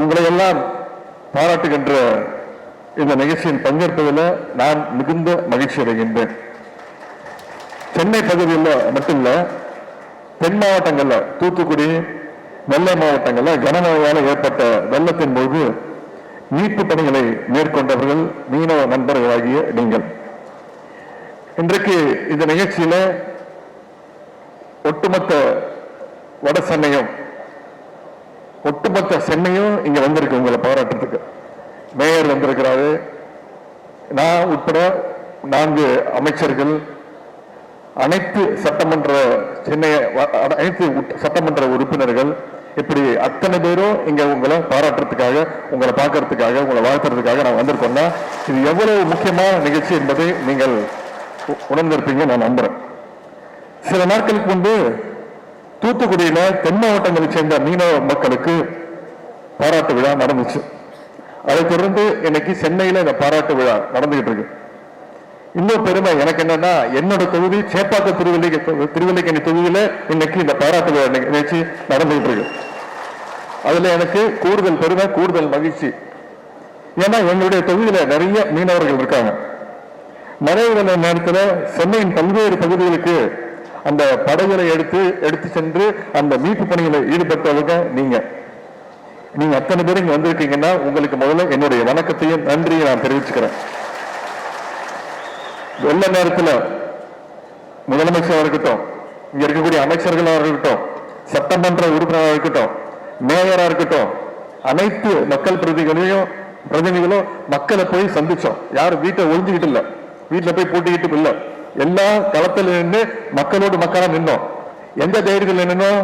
உங்களை எல்லாம் பாராட்டுகின்ற இந்த நிகழ்ச்சியில் பங்கேற்பதில் நான் மிகுந்த மகிழ்ச்சி அடைகின்றேன். சென்னை பகுதியில் மட்டும் தென் மாவட்டங்கள்ல தூத்துக்குடி, நெல்லை மாவட்டங்கள்ல கனமழையால் ஏற்பட்ட வெள்ளத்தின் போது மீட்பு பணிகளை மேற்கொண்டவர்கள் மீனவ நண்பர்களாகிய நீங்கள். இன்றைக்கு இந்த நிகழ்ச்சியில ஒட்டுமொத்த வட சென்னையும் இங்க வந்திருக்கு உங்களை பாராட்டுறதுக்கு. மேயர் வந்திருக்கிறாரு, நான் உட்பட 4 அமைச்சர்கள், அனைத்து சட்டமன்ற உறுப்பினர்கள், இப்படி அத்தனை பேரும் இங்க உங்களை பாராட்டுறதுக்காக, உங்களை பார்க்கறதுக்காக, உங்களை வாழ்த்துறதுக்காக நான் வந்திருக்கோம்னா இது எவ்வளவு முக்கியமான நிகழ்ச்சி என்பதை நீங்கள் உணர்ந்திருப்பீங்க நான் நம்புறேன். சில நாட்களுக்கு முன்பு தூத்துக்குடியில தென் மாவட்டங்களை சேர்ந்த மீனவ மக்களுக்கு பாராட்டு விழா நடந்துச்சு. அதை தொடர்ந்து இன்னைக்கு சென்னையில இந்த பாராட்டு விழா நடந்துகிட்டு இருக்கு. இன்னும் பெருமை எனக்கு என்னன்னா, என்னோட தொகுதி சேப்பாக்க திருவல்லிக்கேணி தொகுதியில இன்னைக்கு இந்த பாராட்டு விழா நிகழ்ச்சி நடந்துகிட்டு இருக்கு. அதுல எனக்கு கூடுதல் பெருமை, கூடுதல் மகிழ்ச்சி. ஏன்னா எங்களுடைய தொகுதியில நிறைய மீனவர்கள் இருக்காங்க. மழை வெள்ள நேரத்தில் சென்னையின் பல்வேறு பகுதிகளுக்கு அந்த படகுகளை எடுத்து சென்று அந்த மீட்பு பணிகளை ஈடுபட்டவங்க நீங்க அத்தனை பேர் இங்க வந்திருக்கீங்கன்னா உங்களுக்கு முதல்ல என்னுடைய வணக்கத்தையும் நன்றியை நான் தெரிவிச்சுக்கிறேன். வெள்ள நேரத்தில் முதலமைச்சராக இருக்கட்டும், இங்க இருக்கக்கூடிய அமைச்சர்களாக இருக்கட்டும், சட்டமன்ற உறுப்பினராக இருக்கட்டும், மேயரா இருக்கட்டும், அனைத்து மக்கள் பிரதிநிதிகளும் மக்களை போய் சந்திச்சோம். யாரும் வீட்டை ஒழிஞ்சுக்கிட்டு இல்ல, வீட்டுல போய் பூட்டிக்கிட்டு இல்ல, எல்லா களத்தில் நின்று மக்களோடு மக்களா நின்னோம். எந்த தைரியத்தில் நின்னோம்?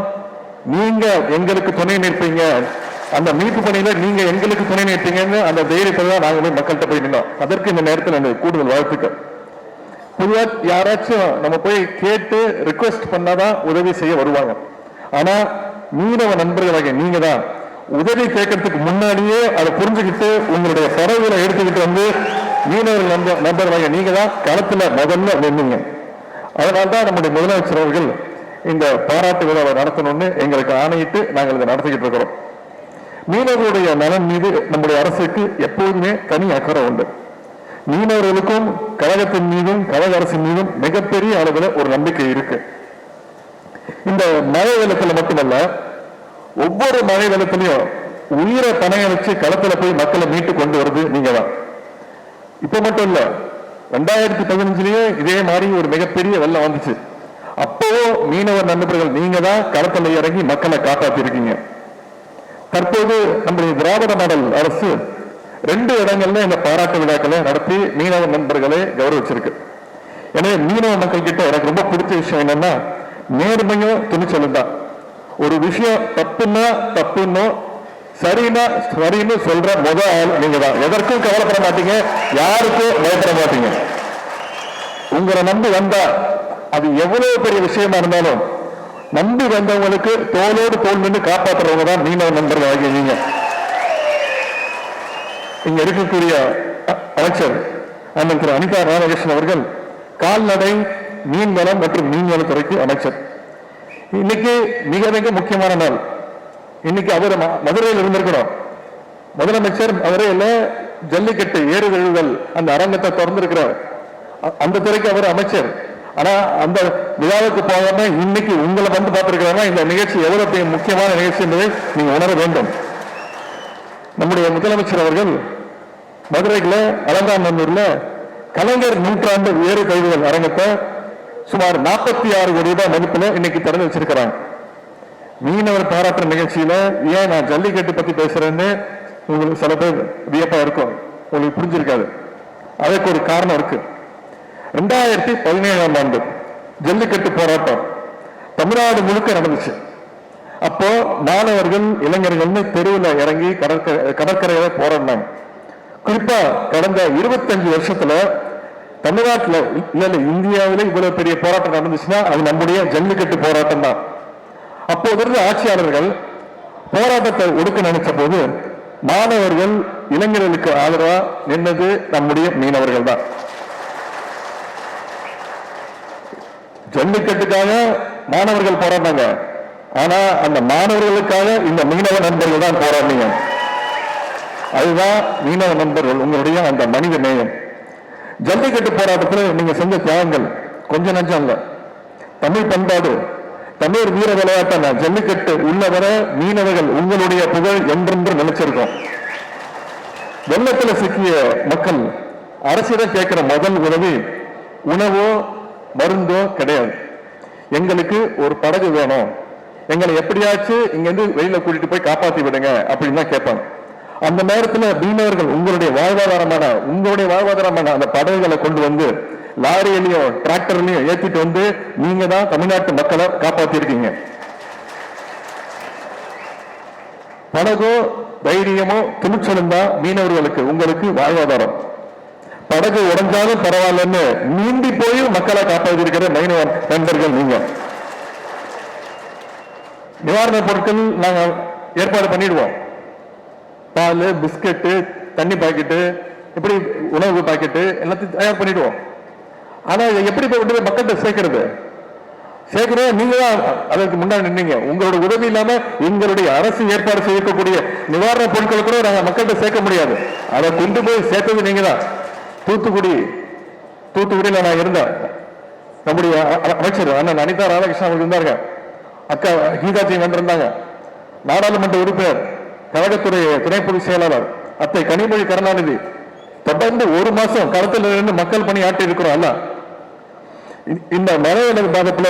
நீங்க எங்களுக்கு துணை நிற்பீங்க, அந்த மீட்பு பணியில நீங்க எங்களுக்கு துணை நிற்பீங்கன்னு அந்த தைரியத்தில் தான் நாங்க போய் மக்கள்கிட்ட போய் நின்னோம். அதற்கு இந்த நேரத்தில் எனக்கு கூடுதல் வாழ்த்துக்கள். பொதுவா யாராச்சும் நம்ம போய் கேட்டு ரிக்வெஸ்ட் பண்ணாதான் உதவி செய்ய வருவாங்க. ஆனா மீனவ நண்பர்களாக நீங்க தான் உதவி கேட்கறதுக்கு முன்னாடியே அதை புரிஞ்சுக்கிட்டு உங்களுடைய பறவைகளை எடுத்துக்கிட்டு வந்து மீனவர்கள் நண்பர்களாக நீங்க தான் களத்துல முதல்ல நின்னீங்க. அதனால்தான் நம்முடைய முதலமைச்சர் அவர்கள் இந்த பாராட்டு விழாவை நடத்தணும்னு எங்களுக்கு ஆணையிட்டு நாங்கள் இதை நடத்திக்கிட்டு இருக்கிறோம். மீனவர்களுடைய நலன் மீது நம்முடைய அரசுக்கு எப்போதுமே தனி அக்கறை உண்டு. மீனவர்களுக்கும் கழகத்தின் மீதும் கழக அரசின் மீதும் மிகப்பெரிய அளவில் ஒரு நம்பிக்கை இருக்கு. இந்த மழை வெள்ளத்துல மட்டுமல்ல, ஒவ்வொரு மழை வெள்ளத்திலையும் உயிரை பணையளிச்சு களத்துல போய் மக்களை மீட்டு கொண்டு வருது நீங்க தான். இப்ப மட்டும் இல்ல, 2015லயே இதே மாதிரி ஒரு மிகப்பெரிய வெள்ளம் வந்துச்சு. அப்போ மீனவர் நண்பர்கள் நீங்க தான் களத்துல இறங்கி மக்களை காப்பாற்றிருக்கீங்க. தற்போது நம்முடைய திராவிட மாடல் அரசு 2 இடங்கள்ல இந்த பாராட்டு விழாக்களை நடத்தி மீனவர் நண்பர்களை கௌரவிச்சிருக்கு. எனவே மீனவ மக்கள் கிட்ட எனக்கு ரொம்ப பிடிச்ச விஷயம் என்னன்னா, நேர்மையும் துணிச்சலும் தான். ஒரு விஷயம் தப்புன்னு சரின்னு சொல்ற முதல் ஆள் நீங்க தான். எதற்கும் கவலைப்பட மாட்டீங்க, யாருக்கும் பயப்பட மாட்டீங்க. உங்களை நம்பி வந்தா அது எவ்வளவு பெரிய விஷயமா இருந்தாலும் நம்பி வந்தவங்களுக்கு தோளோடு தோல் நின்று காப்பாற்றுறவங்க தான் மீனவ நண்பர்கள் ஆகிய நீங்க. இங்க இருக்கக்கூடிய அமைச்சர் அண்ணன் திரு அனிதா ராமகிருஷ்ணன் அவர்கள் கால்நடை, மீன்வளம் மற்றும் மீன்வளத்துறைக்கு அமைச்சர். இன்னைக்கு மிக மிக முக்கியமான நாள். இன்னைக்கு அவர் மதுரையில் இருந்திருக்கிறோம். முதலமைச்சர் மதுரையில ஜல்லிக்கட்டு ஏறுதழுதல் அந்த அரங்கத்தை திறந்திருக்கிறார். அந்த துறைக்கு அவர் அமைச்சர். ஆனா அந்த விழாவுக்கு போகாம இன்னைக்கு உங்களை வந்து பார்த்திருக்கிறாங்க. இந்த நிகழ்ச்சி எவ்வளவு முக்கியமான நிகழ்ச்சி என்பதை நீங்க உணர வேண்டும். நம்முடைய முதலமைச்சர் அவர்கள் மதுரைக்குள்ள அலங்காநல்லூர்ல கலைஞர் நூற்றாண்டு ஏறு தழுவுதல் அரங்கத்தை சுமார் 46 கோடி ரூபாய் மதிப்புல இன்னைக்கு திறந்து வச்சிருக்கிறாங்க. மீனவர் பாராட்டுற நிகழ்ச்சியில ஏன் நான் ஜல்லிக்கட்டு பத்தி பேசுறேன்னு உங்களுக்கு சில பேர் வியப்பா இருக்கும், உங்களுக்கு புரிஞ்சிருக்காது. அதுக்கு ஒரு காரணம் இருக்கு. 2017ஆம் ஆண்டு ஜல்லிக்கட்டு போராட்டம் தமிழ்நாடு முழுக்க நடந்துச்சு. அப்போ மாணவர்கள், இளைஞர்கள்னு தெருவில் இறங்கி கடற்கரையில போராடினாங்க. குறிப்பா கடந்த 25 வருஷத்துல தமிழ்நாட்டில் இல்ல இந்தியாவில இவ்வளவு பெரிய போராட்டம் நடந்துச்சுன்னா அது நம்முடைய ஜல்லிக்கட்டு போராட்டம் தான். அப்போது இருந்த ஆட்சியாளர்கள் போராட்டத்தை ஒடுக்க நினைச்ச போது மாணவர்கள், இளைஞர்களுக்கு ஆதரவா நின்னது நம்முடைய மீனவர்கள் தான். ஜல்லிக்கட்டுக்காக மாணவர்கள் போராடினாங்க. ஆனா அந்த மாணவர்களுக்காக இந்த மீனவ நண்பர்கள் தான் போராடினீங்க. அதுதான் மீனவ நண்பர்கள் உங்களுடைய அந்த மனித நேயம். ஜல்லிக்கட்டு போராட்டத்தில் நீங்க செஞ்ச தியாகங்கள் கொஞ்சம் நஞ்சம் இல்ல. தமிழ் பண்பாடு, தமிழ் வீர விளையாட்டான ஜல்லிக்கட்டு உள்ளவர மீனவர்கள் உங்களுடைய புகழ் என்றென்று நினைச்சிருக்கோம். வெள்ளத்தில் சிக்கிய மக்கள் அரசிடம் கேட்கிற முதல் உதவி உணவோ மருந்தோ கிடையாது. எங்களுக்கு ஒரு படகு வேணும், எங்களை எப்படியாச்சும் இங்கிருந்து வெளியில கூட்டிட்டு போய் காப்பாத்தி விடுங்க அப்படின்னு தான் கேட்பாங்க. அந்த நேரத்தில் மீனவர்கள் உங்களுடைய வாழ்வாதாரமான அந்த படகுகளை கொண்டு வந்து லாரியிலையும் டிராக்டர்லயும் ஏற்றிட்டு வந்து நீங்க தான் தமிழ்நாட்டு மக்களை காப்பாத்தி இருக்கீங்க. படகோ தைரியமோ துணிச்சலும் தான் மீனவர்களுக்கு உங்களுக்கு வாழ்வாதாரம். படகு உடஞ்சாலும் பரவாயில்லன்னு நீந்தி போய் மக்களை காப்பாற்றி இருக்கிற மீனவ நண்பர்கள் நீங்க. நிவாரண பொருட்கள் நாங்க ஏற்பாடு பண்ணிடுவோம். பால், பிஸ்கட்டு, தண்ணி பாக்கெட்டு, இப்படி உணவு பாக்கெட்டு எல்லாத்தையும் தயார் பண்ணிடுவோம். ஆனா எப்படி போய் மக்கள்கிட்ட சேர்க்கிறது நீங்க தான் அதற்கு முன்னாடி நின்னீங்க. உங்களோட உதவி இல்லாம எங்களுடைய அரசு ஏற்பாடு செய்யக்கூடிய நிவாரண பொருட்களை கூட நாங்க மக்கள்கிட்ட சேர்க்க முடியாது. அதை கொண்டு போய் சேர்த்தது நீங்க தான். தூத்துக்குடியில நான் இருந்தேன். நம்முடைய அமைச்சர் அண்ணன் அனிதா ராதாகிருஷ்ணன் அவர்கள் இருந்தாங்க, அக்கா கீதாஜி வந்திருந்தாங்க, நாடாளுமன்ற உறுப்பினர், கழகத்துறை துணை பொதுச் செயலாளர் அத்தை கனிமொழி கருணாநிதி தொடர்ந்து ஒரு மாசம் களத்தில் இருந்து மக்கள் பணி ஆட்டி இருக்கிறோம். அல்ல இந்த மழை பாதத்துல